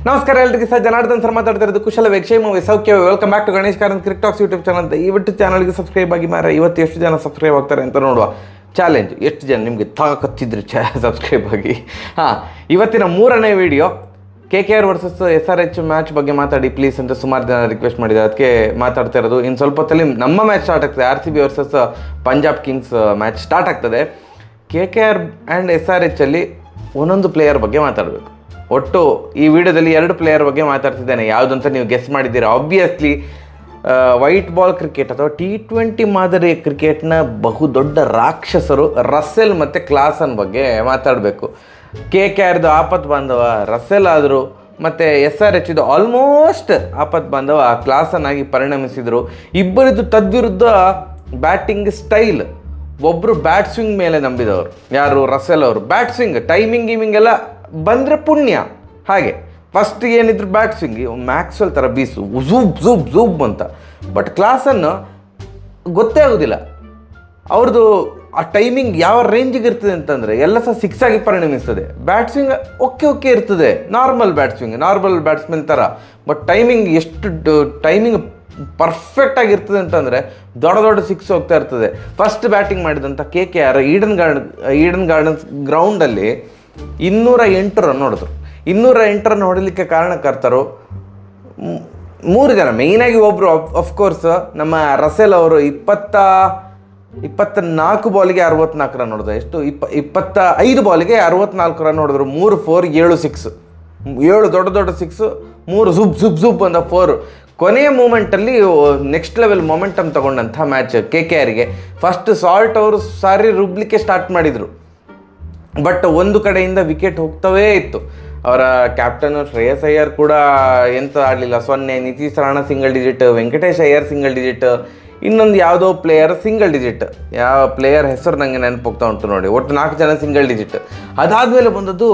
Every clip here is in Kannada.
ನಮಸ್ಕಾರ ಎಲ್ಲರಿಗೂ ಸರ್ ಜನಾರ್ದನ್ ಸರ್ ಮಾತಾಡ್ತಿರೋದು ಕುಶಲವೇ ಕ್ಷೇಮವೇ ಸೌಖ್ಯವೇ. Welcome back to Ganesh Karanth Crick Talks YouTube channel. ದಯವಿಟ್ಟು ಚಾನಲ್ಗೆ ಸಬ್ಸ್ಕ್ರೈಬ್ ಆಗಿ ಮಾರ. ಇವತ್ತು ಎಷ್ಟು ಜನ ಸಬ್ಸ್ಕ್ರೈಬ್ ಆಗ್ತಾರೆ ಅಂತ ನೋಡುವ. ಚಾಲೆಂಜ್ ಎಷ್ಟು ಜನ ನಿಮಗೆ ತಾಕತ್ತಿದ್ರು ಸಬ್ಸ್ಕ್ರೈಬ್ ಆಗಿ. ಇವತ್ತಿನ ಮೂರನೇ video KKR versus SRH match ಬಗ್ಗೆ ಮಾತಾಡಿ ಪ್ಲೀಸ್ ಅಂತ ಸುಮಾರು ಜನ ರಿಕ್ವೆಸ್ಟ್ ಮಾಡಿದ್ದಾರೆ. ಅದಕ್ಕೆ ಮಾತಾಡ್ತಾ ಇರೋದು. ಇನ್ನು ಸ್ವಲ್ಪ ಹೊತ್ತಲ್ಲಿ ನಮ್ಮ ಮ್ಯಾಚ್ ಸ್ಟಾರ್ಟ್ ಆಗ್ತದೆ. RCB versus Punjab Kings match start ಆಗ್ತದೆ. KKR ಆ್ಯಂಡ್ SRH ಅಲ್ಲಿ ಒಂದೊಂದು ಪ್ಲೇಯರ್ ಬಗ್ಗೆ ಮಾತಾಡಬೇಕು. ಒಟ್ಟು ಈ ವಿಡಿಯೋದಲ್ಲಿ 2 ಪ್ಲೇಯರ್ ಬಗ್ಗೆ ಮಾತಾಡ್ತಿದ್ದೇನೆ. ಯಾವುದಂತ ನೀವು ಗೆಸ್ ಮಾಡಿದ್ದೀರಾ. ಆಬ್ವಿಯಸ್ಲಿ ವೈಟ್ ಬಾಲ್ ಕ್ರಿಕೆಟ್ ಅಥವಾ T20 ಮಾದರಿಯ ಕ್ರಿಕೆಟ್ನ ಬಹುದೊಡ್ಡ ರಾಕ್ಷಸರು ರಸೆಲ್ ಮತ್ತು ಕ್ಲಾಸನ್ ಬಗ್ಗೆ ಮಾತಾಡಬೇಕು. KKRದು ಆಪತ್ ಬಾಂಧವ ರಸೆಲ್ ಆದರು, ಮತ್ತು SRHದು ಆಲ್ಮೋಸ್ಟ್ ಆಪತ್ ಬಾಂಧವ ಕ್ಲಾಸನ್ ಆಗಿ ಪರಿಣಮಿಸಿದರು. ಇಬ್ಬರಿದ್ದು ತದ್ವಿರುದ್ಧ ಬ್ಯಾಟಿಂಗ್ ಸ್ಟೈಲ್. ಒಬ್ಬರು ಬ್ಯಾಟ್ ಸ್ವಿಂಗ್ ಮೇಲೆ ನಂಬಿದವರು, ಯಾರು ರಸೆಲ್ ಅವರು. ಬ್ಯಾಟ್ ಸ್ವಿಂಗ್ ಟೈಮಿಂಗ್ ಗೀಮಿಂಗ್ ಎಲ್ಲ ಬಂದರೆ ಪುಣ್ಯ. ಹಾಗೆ ಫಸ್ಟ್ ಏನಿದ್ರು ಬ್ಯಾಟ್ ಸ್ವಿಂಗ್ ಮ್ಯಾಕ್ಸ್ವೆಲ್ ಥರ ಬೀಸು ಝೂಬ್ ಅಂತ. ಬಟ್ ಕ್ಲಾಸನ್ನು ಗೊತ್ತೇ ಆಗೋದಿಲ್ಲ ಅವ್ರದ್ದು ಆ ಟೈಮಿಂಗ್ ಯಾವ ರೇಂಜಿಗೆ ಇರ್ತದೆ ಅಂತಂದರೆ ಎಲ್ಲ ಸಹ 6 ಆಗಿ ಪರಿಣಮಿಸ್ತದೆ. ಬ್ಯಾಟ್ ಸ್ವಿಂಗ್ ಓಕೆ ಇರ್ತದೆ, normal bat swing, normal batsman ಥರ. ಬಟ್ ಟೈಮಿಂಗ್ ಎಷ್ಟು ಟೈಮಿಂಗ್ ಪರ್ಫೆಕ್ಟಾಗಿರ್ತದೆ ಅಂತಂದರೆ ದೊಡ್ಡ 6 ಹೋಗ್ತಾ ಇರ್ತದೆ. ಫಸ್ಟ್ ಬ್ಯಾಟಿಂಗ್ ಮಾಡಿದಂಥ KKR ಈಡನ್ ಗಾರ್ಡನ್ಸ್ ಗ್ರೌಂಡಲ್ಲಿ 208 ರನ್ ಹೊಡೆದ್ರು. 208 ರನ್ ಹೊಡಲಿಕ್ಕೆ ಕಾರಣಕರ್ತರು 3 ಜನ. ಮೇಯ್ನಾಗಿ ಒಬ್ಬರು ಅಫ್ಕೋರ್ಸ್ ನಮ್ಮ ರಸೆಲ್ ಅವರು 24 ಬಾಲಿಗೆ 64 ರನ್ ಹೊಡೆದ. ಎಷ್ಟು 25 ಬಾಲಿಗೆ 64 ರನ್ ಹೊಡೆದ್ರು. 3 4 7 6, 7 ದೊಡ್ಡ 6, 3 ಝುಬ್ ಅಂತ 4. ಕೊನೆಯ ಮೂಮೆಂಟಲ್ಲಿ ನೆಕ್ಸ್ಟ್ ಲೆವೆಲ್ ಮೊಮೆಂಟಮ್ ತಗೊಂಡಂಥ ಮ್ಯಾಚ್ KKRಗೆ. ಫಸ್ಟ್ ಸಾಲ್ಟ್ ಅವರು ಸಾರಿ ರುಬ್ಲಿಕ್ಕೆ ಸ್ಟಾರ್ಟ್ ಮಾಡಿದರು. ಬಟ್ ಒಂದು ಕಡೆಯಿಂದ ವಿಕೆಟ್ ಹೋಗ್ತವೇ ಇತ್ತು. ಅವರ ಕ್ಯಾಪ್ಟನ್ ಶ್ರೇಯಸ್ ಅಯ್ಯರ್ ಕೂಡ ಎಂತ ಆಡಲಿಲ್ಲ. 0. Nitish Rana single digit, Venkatesh Iyer single digit, ಇನ್ನೊಂದು ಯಾವುದೋ ಪ್ಲೇಯರ್ ಸಿಂಗಲ್ ಡಿಜಿಟ್. ಯಾವ ಪ್ಲೇಯರ್ ಹೆಸರು ನನಗೆ ನೆನಪೋಗ್ತಾ ಉಂಟು ನೋಡಿ. ಒಟ್ಟು 4 ಜನ ಸಿಂಗಲ್ ಡಿಜಿಟ್. ಅದಾದಮೇಲೆ ಬಂದದ್ದು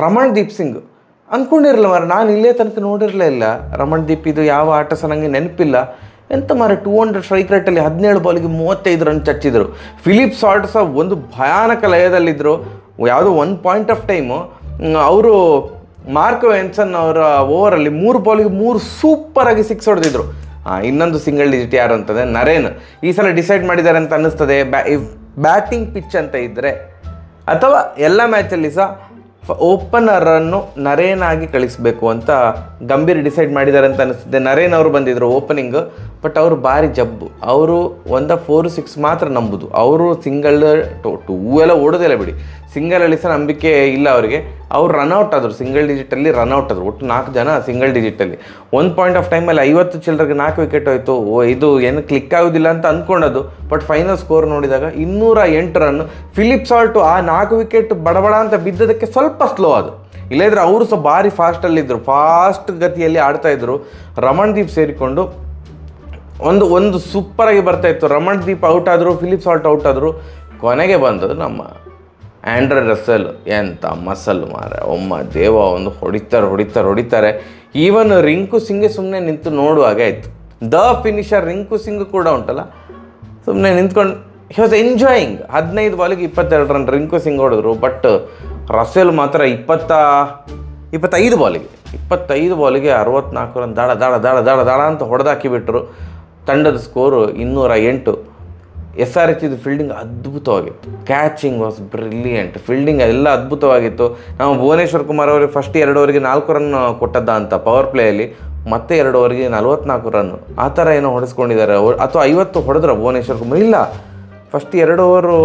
ರಮಣ್ ದೀಪ್ ಸಿಂಗ್. ಅಂದ್ಕೊಂಡಿರಲಿಲ್ಲ ಮಾರ, ನಾನು ಇಲ್ಲೇ ತನಕ ನೋಡಿರಲೇ ಇಲ್ಲ ರಮಣ್ ದೀಪ್. ಇದು ಯಾವ ಆಟ ಸಹ ನನಗೆ ನೆನಪಿಲ್ಲ. ಎಂತ ಮಾರ 200 ಸ್ಟ್ರೈಕ್ ರೇಟಲ್ಲಿ 17 ಬಾಲಿಗೆ 35 ರನ್ ಚಚ್ಚಿದ್ರು. ಫಿಲಿಪ್ ಸಾಲ್ಟ್ ಸಹ ಒಂದು ಭಯಾನಕ ಲಯದಲ್ಲಿದ್ದರು. ಯಾವುದೋ ಒಂದು ಪಾಯಿಂಟ್ ಆಫ್ ಟೈಮು ಅವರು ಮಾರ್ಕೋ ಎನ್ಸನ್ ಅವರ ಓವರಲ್ಲಿ 3 ಬಾಲಿಗೆ 3 ಸೂಪರಾಗಿ 6 ಹೊಡೆದಿದ್ರು. ಇನ್ನೊಂದು ಸಿಂಗಲ್ ಡಿಜಿಟ್ ಯಾರು ಅಂತಂದರೆ ನರೇನ್. ಈ ಸಲ ಡಿಸೈಡ್ ಮಾಡಿದ್ದಾರೆ ಅಂತ ಅನ್ನಿಸ್ತದೆ. ಬ್ಯಾಟಿಂಗ್ ಪಿಚ್ ಅಂತ ಇದ್ದರೆ ಅಥವಾ ಎಲ್ಲ ಮ್ಯಾಚಲ್ಲಿ ಸಹ ಓಪನರನ್ನು ನರೇನ್ ಆಗಿ ಕಳಿಸಬೇಕು ಅಂತ ಗಂಭೀರ್ ಡಿಸೈಡ್ ಮಾಡಿದ್ದಾರೆ ಅಂತ ಅನಿಸ್ತಿದೆ. ನರೇನ್ ಅವರು ಬಂದಿದ್ದರು ಓಪನಿಂಗ್. ಬಟ್ ಅವರು ಭಾರಿ ಜಬ್ಬು. ಅವರು 4 6 ಮಾತ್ರ ನಂಬುದು. ಅವರು ಸಿಂಗಲ್ 2 ಎಲ್ಲ ಓಡೋದಿಲ್ಲ ಬಿಡಿ. ಸಿಂಗಲಲ್ಲಿ ಸಹ ನಂಬಿಕೆ ಇಲ್ಲ ಅವರಿಗೆ. ಅವ್ರು ರನ್ಔಟ್ ಆದರು, ಸಿಂಗಲ್ ಡಿಜಿಟಲ್ಲಿ ರನ್ಔಟ್ ಆದರು. ಒಟ್ಟು 4 ಜನ ಸಿಂಗಲ್ ಡಿಜಿಟಲ್ಲಿ. ಒಂದು ಪಾಯಿಂಟ್ ಆಫ್ ಟೈಮಲ್ಲಿ 50 ಚಿಲ್ಲರೆಗೆ 4 ವಿಕೆಟ್ ಹೋಯಿತು. ಇದು ಏನು ಕ್ಲಿಕ್ ಆಗೋದಿಲ್ಲ ಅಂತ ಅಂದ್ಕೊಂಡದು. ಬಟ್ ಫೈನಲ್ ಸ್ಕೋರ್ ನೋಡಿದಾಗ 208 ರನ್. ಫಿಲಿಪ್ ಸಾಲ್ಟು ಆ 4 ವಿಕೆಟ್ ಬಡಬಡ ಅಂತ ಬಿದ್ದದಕ್ಕೆ ಸ್ವಲ್ಪ ಸ್ಲೋ ಅದು. ಇಲ್ಲದಿದ್ದರೆ ಅವರು ಸಹ ಭಾರಿ ಫಾಸ್ಟಲ್ಲಿದ್ದರು, ಫಾಸ್ಟ್ ಗತಿಯಲ್ಲಿ ಆಡ್ತಾಯಿದ್ರು. ರಮಣ್ ದೀಪ್ ಸೇರಿಕೊಂಡು ಒಂದು ಸೂಪರಾಗಿ ಬರ್ತಾಯಿತ್ತು. ರಮಣ್ ದೀಪ್ ಔಟ್ ಆದರು, ಫಿಲಿಪ್ ಸಾಲ್ಟ್ ಔಟ್ ಆದರು. ಕೊನೆಗೆ ಬಂದದ್ದು ನಮ್ಮ ಆ್ಯಂಡ್ರೆ ರಸೆಲ್. ಎಂಥ ಮಸಲ್ ಮಾರ, ಒಮ್ಮ ದೇವ. ಒಂದು ಹೊಡಿತಾರೆ. ಈವನ್ ರಿಂಕು ಸಿಂಗ್ಗೆ ಸುಮ್ಮನೆ ನಿಂತು ನೋಡುವಾಗೆ ಆಯಿತು. ದ ಫಿನಿಷರ್ ರಿಂಕು ಸಿಂಗ್ ಕೂಡ ಉಂಟಲ್ಲ, ಸುಮ್ಮನೆ ನಿಂತ್ಕೊಂಡು ಹಿ ವಾಸ್ ಎಂಜಾಯಿಂಗ್. 15 ಬಾಲಿಗೆ 22 ರನ್ ರಿಂಕು ಸಿಂಗ್ ಹೊಡೆದ್ರು. ಬಟ್ ರಸೆಲ್ ಮಾತ್ರ 25 ಬಾಲಿಗೆ 64 ರನ್ ದಾಳ ಅಂತ ಹೊಡೆದಾಕಿಬಿಟ್ರು. ತಂಡದ ಸ್ಕೋರು 208. SRH ಫೀಲ್ಡಿಂಗ್ ಅದ್ಭುತವಾಗಿತ್ತು. Catching was brilliant. ಫೀಲ್ಡಿಂಗ್ ಎಲ್ಲ ಅದ್ಭುತವಾಗಿತ್ತು. ನಾವು ಭುವನೇಶ್ವರ್ ಕುಮಾರ್ ಅವರಿಗೆ ಫಸ್ಟ್ 2 ಓವರಿಗೆ 4 ರನ್ ಕೊಟ್ಟದ್ದ ಅಂತ ಪವರ್ ಪ್ಲೇಯಲ್ಲಿ. ಮತ್ತೆ 2 ಓವರಿಗೆ 44 ರನ್ ಆ ಥರ ಏನೋ ಹೊಡೆಸ್ಕೊಂಡಿದ್ದಾರೆ. ಅಥವಾ 50 ಹೊಡೆದ್ರ ಭುವನೇಶ್ವರ್ ಕುಮಾರ್? ಇಲ್ಲ, ಫಸ್ಟ್ 2 ಓವರು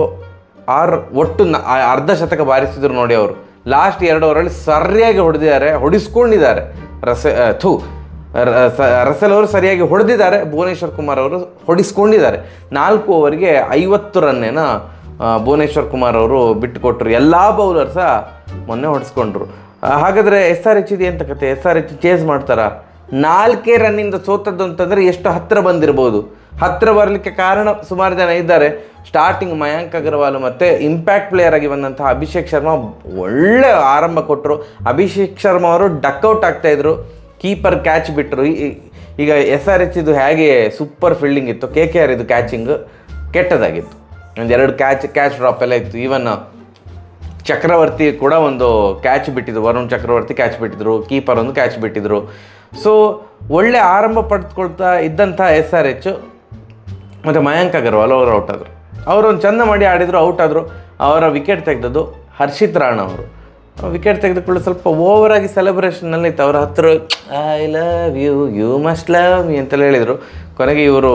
6 ಒಟ್ಟು ಅರ್ಧ ಶತಕ ಬಾರಿಸಿದ್ರು ನೋಡಿ ಅವರು. ಲಾಸ್ಟ್ 2 ಓವರಲ್ಲಿ ಸರಿಯಾಗಿ ಹೊಡಿಸ್ಕೊಂಡಿದ್ದಾರೆ. ರಸೆಲ್ ಅವರು ಸರಿಯಾಗಿ ಹೊಡೆದಿದ್ದಾರೆ, ಭುವನೇಶ್ವರ್ ಕುಮಾರ್ ಅವರು ಹೊಡಿಸ್ಕೊಂಡಿದ್ದಾರೆ. 4 ಓವರಿಗೆ 50 ರನ್ನೇನ ಭುವನೇಶ್ವರ್ ಕುಮಾರ್ ಅವರು ಬಿಟ್ಟುಕೊಟ್ರು. ಎಲ್ಲ ಬೌಲರ್ ಸಹ ಮೊನ್ನೆ ಹೊಡೆಸ್ಕೊಂಡ್ರು. ಹಾಗಾದರೆ SRH ಇದೆ ಅಂತ ಕತೆ. SRH ಚೇಸ್ ಮಾಡ್ತಾರಾ? 4 ರನ್ನಿಂದ ಸೋತದ್ದು ಅಂತಂದರೆ ಎಷ್ಟು ಹತ್ತಿರ ಬಂದಿರ್ಬೋದು. ಹತ್ತಿರ ಬರಲಿಕ್ಕೆ ಕಾರಣ ಸುಮಾರು ಜನ ಇದ್ದಾರೆ. ಸ್ಟಾರ್ಟಿಂಗ್ ಮಯಾಂಕ್ ಅಗರ್ವಾಲ್ ಮತ್ತು ಇಂಪ್ಯಾಕ್ಟ್ ಪ್ಲೇಯರ್ ಆಗಿ ಬಂದಂಥ ಅಭಿಷೇಕ್ ಶರ್ಮಾ ಒಳ್ಳೆ ಆರಂಭ ಕೊಟ್ಟರು. ಅಭಿಷೇಕ್ ಶರ್ಮಾ ಅವರು ಡಕ್ಔಟ್ ಆಗ್ತಾಯಿದ್ರು. ಕೀಪರ್ ಕ್ಯಾಚ್ ಬಿಟ್ಟರು. ಈಗ SRH ಇದು ಹೇಗೆ ಸೂಪರ್ ಫೀಲ್ಡಿಂಗ್ ಇತ್ತು, KKR ಇದು ಕ್ಯಾಚಿಂಗ್ ಕೆಟ್ಟದಾಗಿತ್ತು. 1-2 ಕ್ಯಾಚ್ ಡ್ರಾಪ್ ಎಲ್ಲ ಇತ್ತು. ಈವನ್ ಚಕ್ರವರ್ತಿ ಕೂಡ ಒಂದು ಕ್ಯಾಚ್ ಬಿಟ್ಟಿದ್ರು, ವರುಣ್ ಚಕ್ರವರ್ತಿ ಕ್ಯಾಚ್ ಬಿಟ್ಟಿದ್ರು, ಕೀಪರ್ ಒಂದು ಕ್ಯಾಚ್ ಬಿಟ್ಟಿದ್ರು. ಸೊ ಒಳ್ಳೆ ಆರಂಭ ಪಡೆದುಕೊಳ್ತಾ ಇದ್ದಂಥ SRH ಮತ್ತು ಮಯಾಂಕ್ ಅಗರ್ವಾಲ್ ಅವರು ಔಟ್ ಆದರು. ಅವರೊಂದು ಚಂದ ಮಾಡಿ ಆಡಿದರು, ಔಟ್ ಆದರು. ಅವರ ವಿಕೆಟ್ ತೆಗೆದದ್ದು ಹರ್ಷಿತ್ ರಾಣಾ ಅವರು. ವಿಕೆಟ್ ತೆಗೆದುಕೊಳ್ಳಿ ಸ್ವಲ್ಪ ಓವರಾಗಿ ಸೆಲೆಬ್ರೇಷನ್ನಲ್ಲಿ ಇತ್ತು. ಅವರ ಹತ್ತಿರ I love you, you must love me ಅಂತೆಲ್ಲ ಹೇಳಿದರು. ಕೊನೆಗೆ ಇವರು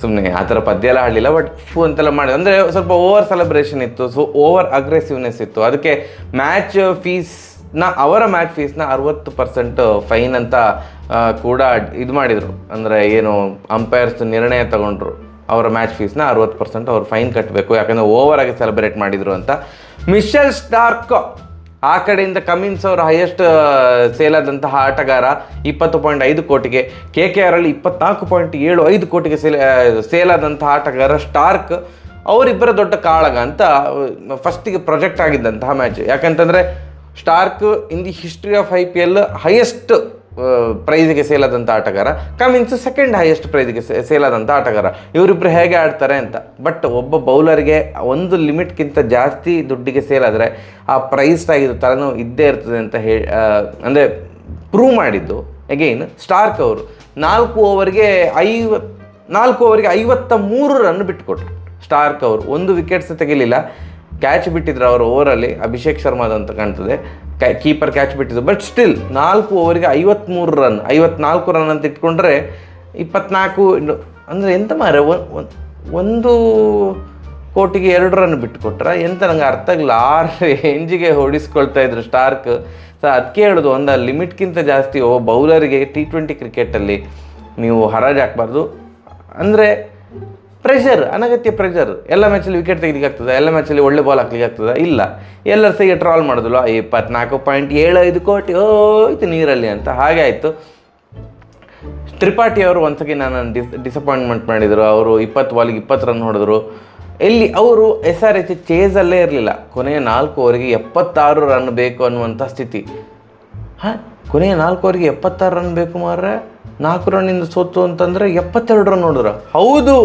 ಸುಮ್ಮನೆ ಆ ಥರ ಪದ್ಯ ಎಲ್ಲ ಹಾಡಲಿಲ್ಲ, ಬಟ್ ಅಂತೆಲ್ಲ ಮಾಡಿದ್ರು. ಅಂದರೆ ಸ್ವಲ್ಪ ಓವರ್ ಸೆಲೆಬ್ರೇಷನ್ ಇತ್ತು, ಸೊ ಓವರ್ ಅಗ್ರೆಸಿವ್ನೆಸ್ ಇತ್ತು. ಅದಕ್ಕೆ ಅವರ ಮ್ಯಾಚ್ ಫೀಸ್ನ 60% ಫೈನ್ ಅಂತ ಕೂಡ ಇದು ಮಾಡಿದರು. ಅಂದರೆ ಏನು ಅಂಪೈರ್ಸ್ ನಿರ್ಣಯ ತಗೊಂಡ್ರು, ಅವರ ಮ್ಯಾಚ್ ಫೀಸ್ನ 60% ಅವ್ರು ಫೈನ್ ಕಟ್ಟಬೇಕು, ಯಾಕಂದರೆ ಓವರಾಗಿ ಸೆಲೆಬ್ರೇಟ್ ಮಾಡಿದರು ಅಂತ. ಮಿಚೆಲ್ ಸ್ಟಾರ್ಕ್ ಆ ಕಡೆಯಿಂದ ಕಮಿನ್ಸ್ ಅವರು ಹೈಯೆಸ್ಟ್ ಸೇಲ್ ಆದಂತಹ ಆಟಗಾರ 20.5 ಕೋಟಿಗೆ. KKR ಅಲ್ಲಿ 24.75 ಕೋಟಿಗೆ ಸೇಲ್ ಆದಂತಹ ಆಟಗಾರ ಸ್ಟಾರ್ಕ್. ಅವರಿಬ್ಬರ ದೊಡ್ಡ ಕಾಳಗ ಅಂತ ಫಸ್ಟಿಗೆ ಪ್ರೊಜೆಕ್ಟ್ ಆಗಿದ್ದಂತಹ ಮ್ಯಾಚ್. ಯಾಕಂತಂದರೆ Starc in the history of IPL highest ಪ್ರೈಸಿಗೆ ಸೇಲಾದಂಥ ಆಟಗಾರ, ಕಮಿನ್ಸ್ ಸೆಕೆಂಡ್ ಹೈಯೆಸ್ಟ್ ಪ್ರೈಸಿಗೆ ಸೇಲಾದಂಥ ಆಟಗಾರ. ಇವರಿಬ್ಬರು ಹೇಗೆ ಆಡ್ತಾರೆ ಅಂತ. ಬಟ್ ಒಬ್ಬ ಬೌಲರ್ಗೆ ಒಂದು ಲಿಮಿಟ್ಗಿಂತ ಜಾಸ್ತಿ ದುಡ್ಡಿಗೆ ಸೇಲಾದರೆ ಆ ಪ್ರೈಸ್ ಟ್ಯಾಗಿದ್ದು ತಲೆನೋವು ಇದ್ದೇ ಇರ್ತದೆ ಅಂತ ಅಂದರೆ ಪ್ರೂವ್ ಮಾಡಿದ್ದು ಅಗೈನ್ ಸ್ಟಾರ್ಕ್ ಅವರು. 4 ಓವರ್ಗೆ 53 ರನ್ ಬಿಟ್ಟುಕೊಟ್ರು ಸ್ಟಾರ್ಕ್ ಅವರು. ಒಂದು ವಿಕೆಟ್ಸ್ ತೆಗಿಲಿಲ್ಲ, ಕ್ಯಾಚ್ ಬಿಟ್ಟಿದ್ರು ಅವರು ಓವರಲ್ಲಿ, ಅಭಿಷೇಕ್ ಶರ್ಮಾದಂತ ಕಾಣ್ತದೆ. ಕೀಪರ್ ಕ್ಯಾಚ್ ಬಿಟ್ಟಿದ್ದು. ಬಟ್ ಸ್ಟಿಲ್ 4 ಓವರಿಗೆ 53 ರನ್, 54 ರನ್ ಅಂತ ಇಟ್ಕೊಂಡ್ರೆ 24 ಅಂದರೆ ಎಂತ ಮಾರೆ, 1 ಕೋಟಿಗೆ 2 ರನ್ ಬಿಟ್ಟುಕೊಟ್ರ ಎಂತ ನಂಗೆ ಅರ್ಥ ಆಗಿಲ್ಲ. 6 ರೇಂಜಿಗೆ ಹೊಡಿಸ್ಕೊಳ್ತಾ ಇದ್ರು ಸ್ಟಾರ್ಕ್. ಸೊ ಅದಕ್ಕೆ ಹೇಳೋದು, ಒಂದು ಲಿಮಿಟ್ಗಿಂತ ಜಾಸ್ತಿ ಬೌಲರಿಗೆ T20 ಕ್ರಿಕೆಟಲ್ಲಿ ನೀವು ಹರಾಜು ಹಾಕ್ಬಾರ್ದು. ಅಂದರೆ ಪ್ರೆಷರ್, ಅನಗತ್ಯ ಪ್ರೆಷರ್. ಎಲ್ಲ ಮ್ಯಾಚಲ್ಲಿ ವಿಕೆಟ್ ತೆಗಿಲಿಕ್ಕಾಗ್ತದೆ, ಎಲ್ಲ ಮ್ಯಾಚಲ್ಲಿ ಒಳ್ಳೆ ಬಾಲ್ ಹಾಕ್ಲಿಕ್ಕೆ ಆಗ್ತದೆ? ಇಲ್ಲ. ಎಲ್ಲರೂ ಸಹ ಟ್ರಾಲ್ ಮಾಡೋದಿಲ್ಲ, 24.75 ಕೋಟಿ ಹೋಯ್ತು ನೀರಲ್ಲಿ ಅಂತ. ಹಾಗೆ ಆಯಿತು. ತ್ರಿಪಾಠಿ ಅವರು ಒಂದ್ಸತಿ ನಾನು ಡಿಸಪಾಯಿಂಟ್ಮೆಂಟ್ ಮಾಡಿದರು. ಅವರು 20 ಬಾಲಿಗೆ 20 ರನ್ ಹೊಡೆದ್ರು. ಎಲ್ಲಿ ಅವರು SRH ಚೇಸಲ್ಲೇ ಇರಲಿಲ್ಲ. ಕೊನೆಯ 4 ಓವರಿಗೆ 76 ರನ್ ಬೇಕು ಅನ್ನುವಂಥ ಸ್ಥಿತಿ. ಕೊನೆಯ 4 ಓವರಿಗೆ 76 ರನ್ ಬೇಕು ಮಾರ್ರೆ. 4 ರನ್ನಿಂದ ಸೋತು ಅಂತಂದರೆ 72 ರನ್ ನೋಡಿದ್ರು. ಹೌದು,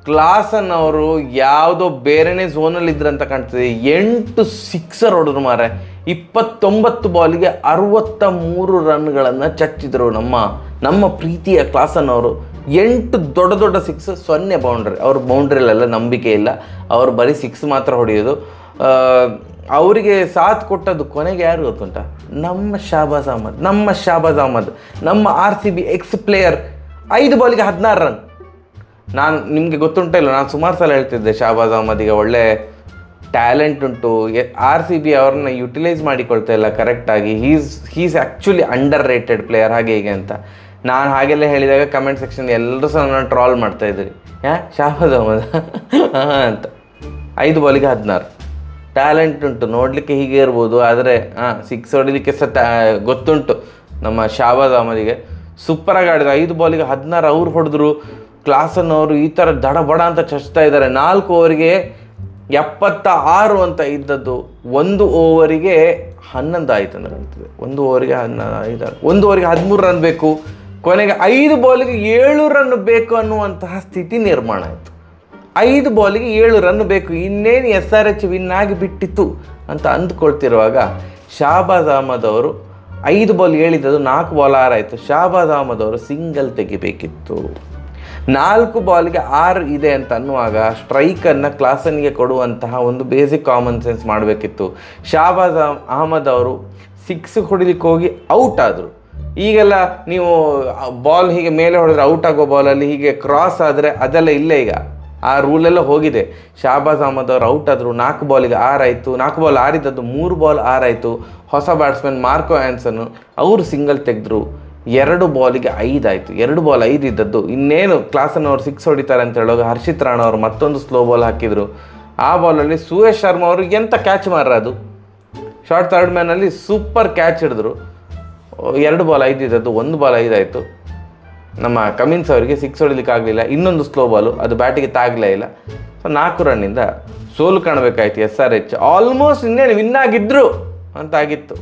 ಕ್ಲಾಸನ್ ಅವರು ಯಾವುದೋ ಬೇರೆನೇ ಝೋನಲ್ಲಿ ಇದ್ರಂತ ಕಾಣ್ತದೆ. 8 ಸಿಕ್ಸರ್ ಹೊಡೆದ್ರು ಮಾರೆ. 29 ಬಾಲಿಗೆ 63 ರನ್ಗಳನ್ನು ಚಚ್ಚಿದ್ರು ನಮ್ಮ ಪ್ರೀತಿಯ ಕ್ಲಾಸನ್ ಅವರು. 8 ದೊಡ್ಡ ಸಿಕ್ಸ್, 0 ಬೌಂಡ್ರಿ. ಅವ್ರ ಬೌಂಡ್ರಿಲೆಲ್ಲ ನಂಬಿಕೆ ಇಲ್ಲ, ಅವರು ಬರೀ 6 ಮಾತ್ರ ಹೊಡೆಯೋದು. ಅವರಿಗೆ ಸಾಥ್ ಕೊಟ್ಟದ್ದು ಕೊನೆಗೆ ಯಾರು ಗೊತ್ತುಂಟ? ನಮ್ಮ ಶಾಬಾಜ್ ಅಹಮದ್, ನಮ್ಮ RCB ಎಕ್ಸ್ ಪ್ಲೇಯರ್. 5 ಬಾಲಿಗೆ 16 ರನ್. ನಾನು ನಿಮಗೆ ಗೊತ್ತುಂಟ ಇಲ್ಲ, ನಾನು ಸುಮಾರು ಸಲ ಹೇಳ್ತಿದ್ದೆ ಶಾಬಾಜ್ ಅಹಮದಿಗೆ ಒಳ್ಳೆ ಟ್ಯಾಲೆಂಟ್ ಉಂಟು, RCB ಅವ್ರನ್ನ ಯುಟಿಲೈಸ್ ಮಾಡಿಕೊಳ್ತಾ ಇಲ್ಲ ಕರೆಕ್ಟಾಗಿ, he's actually underrated player ಹಾಗೆ ಹೀಗೆ ಅಂತ. ನಾನು ಹಾಗೆಲ್ಲ ಹೇಳಿದಾಗ ಕಮೆಂಟ್ ಸೆಕ್ಷನ್ ಎಲ್ಲರೂ ಸಹ ನಾನು ಟ್ರಾಲ್ ಮಾಡ್ತಾಯಿದ್ರಿ, ಶಾಬಾಜ್ ಅಹಮದ್ ಅಂತ. 5 ಬಾಲಿಗೆ 16 ಟ್ಯಾಲೆಂಟ್ ಉಂಟು, ನೋಡಲಿಕ್ಕೆ ಹೀಗೆ ಇರ್ಬೋದು, ಆದರೆ 6 ಹೊಡಿಲಿಕ್ಕೆ ಸಹ ಗೊತ್ತುಂಟು ನಮ್ಮ ಶಾಬಾಜ್ ಅಹಮದಿಗೆ. ಸೂಪರಾಗಿ ಆಡಿದ. 5 ಬಾಲಿಗೆ 16 ಅವ್ರು ಹೊಡೆದ್ರು. ಕ್ಲಾಸನ್ ಅವರು ಈ ಥರ ದಡಬಡ ಅಂತ ಚಚ್ತಾ ಇದ್ದಾರೆ. 4 ಓವರಿಗೆ 76 ಅಂತ ಇದ್ದದ್ದು 1 ಓವರಿಗೆ 11 ಆಯಿತು ಅಂತ ಕಾಣ್ತದೆ. 1 ಓವರಿಗೆ 15, 1 ಓವರಿಗೆ 13 ರನ್ ಬೇಕು. ಕೊನೆಗೆ 5 ಬಾಲಿಗೆ 7 ರನ್ ಬೇಕು ಅನ್ನುವಂತಹ ಸ್ಥಿತಿ ನಿರ್ಮಾಣ ಆಯಿತು. 5 ಬಾಲಿಗೆ 7 ರನ್ ಬೇಕು, ಇನ್ನೇನು SRH ವಿನ್ ಆಗಿ ಬಿಟ್ಟಿತ್ತು ಅಂತ ಅಂದ್ಕೊಳ್ತಿರುವಾಗ ಶಾಬಾಜ್ ಅಹಮದ್ ಅವರು 5 ಬಾಲ್ ಹೇಳಿದ್ದದು 4 ಬಾಲ್ 6 ಆಯಿತು. ಶಾಬಾಜ್ ಅಹಮದ್ ಅವರು ಸಿಂಗಲ್ ತೆಗಿಬೇಕಿತ್ತು. 4 ಬಾಲ್ಗೆ 6 ಇದೆ ಅಂತ ಅನ್ನುವಾಗ ಸ್ಟ್ರೈಕನ್ನು ಕ್ಲಾಸನ್ಗೆ ಕೊಡುವಂತಹ ಒಂದು ಬೇಸಿಕ್ ಕಾಮನ್ ಸೆನ್ಸ್ ಮಾಡಬೇಕಿತ್ತು. ಶಾಬಾಜ್ ಅಹಮದ್ ಅವರು 6 ಹೊಡಿಲಿಕ್ಕೆ ಹೋಗಿ ಔಟ್ ಆದರು. ಈಗೆಲ್ಲ ನೀವು ಬಾಲ್ ಹೀಗೆ ಮೇಲೆ ಹೊಡೆದ್ರೆ ಔಟ್ ಆಗೋ ಬಾಲಲ್ಲಿ ಹೀಗೆ ಕ್ರಾಸ್ ಆದರೆ ಅದೆಲ್ಲ ಇಲ್ಲ, ಈಗ ಆ ರೂಲೆಲ್ಲ ಹೋಗಿದೆ. ಶಾಬಾಜ್ ಅಹಮದ್ ಅವರು ಔಟ್ ಆದರು. 4 ಬಾಲಿಗೆ 6 ಆಯಿತು. 4 ಬಾಲ್ 6 ಇದ್ದದ್ದು 3 ಬಾಲ್ 6 ಆಯಿತು. ಹೊಸ ಬ್ಯಾಟ್ಸ್ಮನ್ ಮಾರ್ಕೋ ಆ್ಯನ್ಸನ್ ಅವರು ಸಿಂಗಲ್ ತೆಗೆದ್ರು. 2 ಬಾಲಿಗೆ 5 ಆಯಿತು. 2 ಬಾಲ್ 5 ಇದ್ದದ್ದು ಇನ್ನೇನು ಕ್ಲಾಸನ್ ಅವರು 6 ಹೊಡಿತಾರೆ ಅಂತ ಹೇಳುವಾಗ ಹರ್ಷಿತ್ ರಾಣಾ ಅವರು ಮತ್ತೊಂದು ಸ್ಲೋ ಬಾಲ್ ಹಾಕಿದರು. ಆ ಬಾಲಲ್ಲಿ ಸುಯೇಶ್ ಶರ್ಮಾ ಅವರು ಎಂಥ ಕ್ಯಾಚ್ ಮಾರ್ರ, ಅದು ಶಾರ್ಟ್ ಥರ್ಡ್ ಮ್ಯಾನಲ್ಲಿ ಸೂಪರ್ ಕ್ಯಾಚ್ ಹಿಡಿದ್ರು. 2 ಬಾಲ್ 5 ಇದ್ದದ್ದು 1 ಬಾಲ್ 5 ಆಯಿತು. ನಮ್ಮ ಕಮಿನ್ಸ್ ಅವರಿಗೆ 6 ಹೊಡಿಲಿಕ್ಕೆ ಆಗಲಿಲ್ಲ. ಇನ್ನೊಂದು ಸ್ಲೋ ಬಾಲು, ಅದು ಬ್ಯಾಟಿಗೆ ತಾಗಲೇ ಇಲ್ಲ. ಸೊ 4 ರನ್ನಿಂದ ಸೋಲು ಕಾಣಬೇಕಾಯ್ತು SRH. ಆಲ್ಮೋಸ್ಟ್ ಇನ್ನೇನು ವಿನ್ ಆಗಿದ್ರು ಅಂತ ಆಗಿತ್ತು.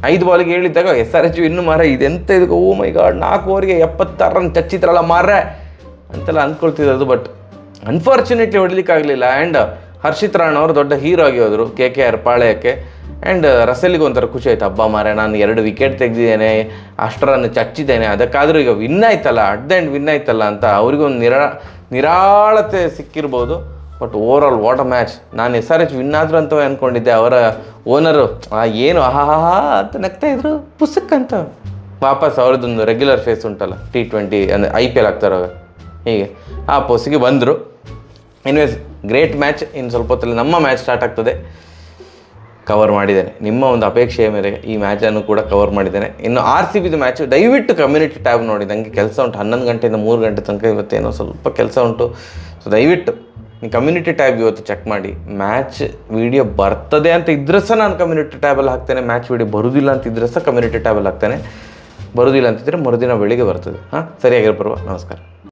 5 ಬಾಲಿಗೆ ಹೇಳಿದ್ದಾಗ SRH ಇನ್ನೂ ಮಾರ ಇದೆಂತ ಇದಕ್ಕೆ, ಓ ಮೈ ಗಾಡ್ 4 ಓವರಿಗೆ 76 ರನ್ ಚಚ್ಚಿದ್ರಲ್ಲ ಮಾರ್ರೆ ಅಂತೆಲ್ಲ ಅಂದ್ಕೊಳ್ತಿದ್ದು. ಬಟ್ ಅನ್ಫಾರ್ಚುನೇಟ್ಲಿ ಹೊಡಿಲಿಕ್ಕಾಗಲಿಲ್ಲ. ಆ್ಯಂಡ್ ಹರ್ಷಿತ್ ರಾಣ್ ಅವರು ದೊಡ್ಡ ಹೀರೋ ಆಗಿ ಹೋದರು KKR ಪಾಳ್ಯಕ್ಕೆ. ಆ್ಯಂಡ್ ರಸೆಲ್ಗೆ ಒಂಥರ ಖುಷಿ ಆಯ್ತು, ಹಬ್ಬ ಮಾರೆ ನಾನು 2 ವಿಕೆಟ್ ತೆಗೆದಿದ್ದೇನೆ, ಅಷ್ಟರನ್ನು ಚಚ್ಚಿದ್ದೇನೆ, ಅದಕ್ಕಾದರೂ ಈಗ ವಿನ್ ಆಯ್ತಲ್ಲ, ಅಟ್ ದ ಎಂಡ್ ವಿನ್ ಆಯ್ತಲ್ಲ ಅಂತ ಅವ್ರಿಗೊಂದು ನಿರಾಳತೆ ಸಿಕ್ಕಿರ್ಬೋದು. But overall what a match. ನಾನು SRH ವಿನ್ ಆದ್ರು ಅಂತವೇ ಅಂದ್ಕೊಂಡಿದ್ದೆ. ಅವರ ಓನರು ಏನು ಆಹಾ ಅಂತ ನಗ್ತಾ ಇದ್ರು, ಪುಸ್ತಕ ಅಂತ ವಾಪಸ್ ಅವ್ರದ್ದೊಂದು ರೆಗ್ಯುಲರ್ ಫೇಸ್ ಉಂಟಲ್ಲ T20 ಅಂದರೆ IPL ಆಗ್ತಾರೋ ಹೀಗೆ ಆ ಪೋಸ್ಟಿಗೆ ಬಂದರು. Anyways great match. ಇನ್ನು ಸ್ವಲ್ಪ ಹೊತ್ತಲ್ಲಿ ನಮ್ಮ ಮ್ಯಾಚ್ ಸ್ಟಾರ್ಟ್ ಆಗ್ತದೆ. ಕವರ್ ಮಾಡಿದ್ದೇನೆ ನಿಮ್ಮ ಒಂದು ಅಪೇಕ್ಷೆಯ ಮೇರೆಗೆ ಈ ಮ್ಯಾಚನ್ನು ಕೂಡ ಕವರ್ ಮಾಡಿದ್ದೇನೆ. ಇನ್ನು RCBದು ಮ್ಯಾಚು ದಯವಿಟ್ಟು ಕಮ್ಯುನಿಟಿ ಟ್ಯಾಬ್ ನೋಡಿ. ನನಗೆ ಕೆಲಸ ಉಂಟು 11 ಗಂಟೆಯಿಂದ 3 ಗಂಟೆ ತನಕ, ಇವತ್ತೇನೋ ಸ್ವಲ್ಪ ಕೆಲಸ ಉಂಟು. ಸೊ ದಯವಿಟ್ಟು ನೀವು ಕಮ್ಯುನಿಟಿ ಟ್ಯಾಬ್ ಇವತ್ತು ಚೆಕ್ ಮಾಡಿ. ಮ್ಯಾಚ್ ವೀಡಿಯೋ ಬರ್ತದೆ ಅಂತ ಇದ್ರೆ ಸಹ ನಾನು ಕಮ್ಯುನಿಟಿ ಟ್ಯಾಬಲ್ಲಿ ಹಾಕ್ತೇನೆ. ಮ್ಯಾಚ್ ವೀಡಿಯೋ ಬರೋದಿಲ್ಲ ಅಂತ ಇದ್ರೆ ಸಹ ಕಮ್ಯುನಿಟಿ ಟ್ಯಾಬಲ್ಲಿ ಹಾಕ್ತೇನೆ. ಬರೋದಿಲ್ಲ ಅಂತಿದ್ರೆ ಮರುದಿನ ಬೆಳಿಗ್ಗೆ ಬರ್ತದೆ. ಸರಿಯಾಗಿರೋ ಪರ್ವ. ನಮಸ್ಕಾರ.